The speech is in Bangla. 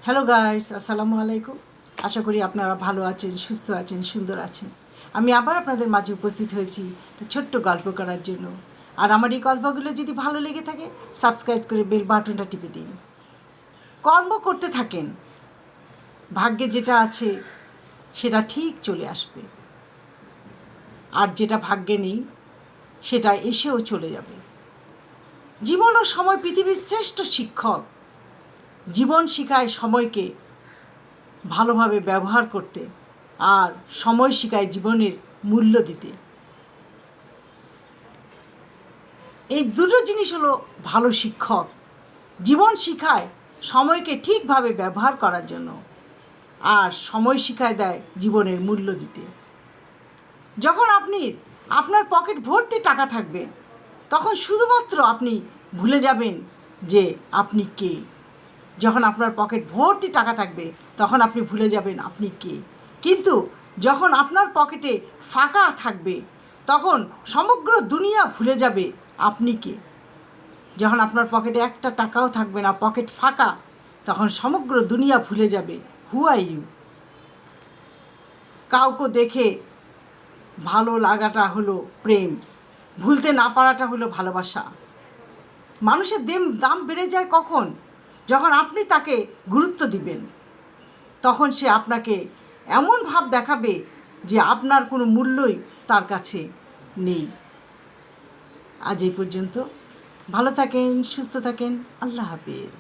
হ্যালো গাইস, আসসালামু আলাইকুম। আশা করি আপনারা ভালো আছেন, সুস্থ আছেন, সুন্দর আছেন। আমি আবার আপনাদের মাঝে উপস্থিত হয়েছি একটা ছোট্ট গল্প করার জন্য। আর আমার এই গল্পগুলো যদি ভালো লেগে থাকে, সাবস্ক্রাইব করে বেল বাটনটা টিপে দিন। কর্ম করতে থাকেন, ভাগ্যে যেটা আছে সেটা ঠিক চলে আসবে, আর যেটা ভাগ্যে নেই সেটা এসেও চলে যাবে। জীবন ও সময় পৃথিবীর শ্রেষ্ঠ শিক্ষক। জীবন শেখায় সময়কে ভালোভাবে ব্যবহার করতে, আর সময় শেখায় জীবনের মূল্য দিতে। এই দুটো জিনিস হলো ভালো শিক্ষক। জীবন শেখায় সময়কে ঠিকভাবে ব্যবহার করার জন্য, আর সময় শিখায় দেয় জীবনের মূল্য দিতে। যখন আপনার পকেট ভর্তি টাকা থাকবে, তখন শুধুমাত্র আপনি ভুলে যাবেন যে আপনি কে। যখন আপনার পকেট ভর্তি টাকা থাকবে, তখন আপনি ভুলে যাবেন আপনি কে। কিন্তু যখন আপনার পকেটে ফাঁকা থাকবে, তখন সমগ্র দুনিয়া ভুলে যাবে আপনি কে। যখন আপনার পকেটে একটা টাকাও থাকবে না, পকেট ফাঁকা, তখন সমগ্র দুনিয়া ভুলে যাবে হু আর ইউ। কাউকে দেখে ভালো লাগাটা হলো প্রেম, ভুলতে না পারাটা হলো ভালোবাসা। মানুষের দাম বেড়ে যায় কখন? যখন আপনি তাকে গুরুত্ব দিবেন, তখন সে আপনাকে এমন ভাব দেখাবে যে আপনার কোনো মূল্যই তার কাছে নেই। আজ এই পর্যন্ত। ভালো থাকেন, সুস্থ থাকেন। আল্লাহ হাফেজ।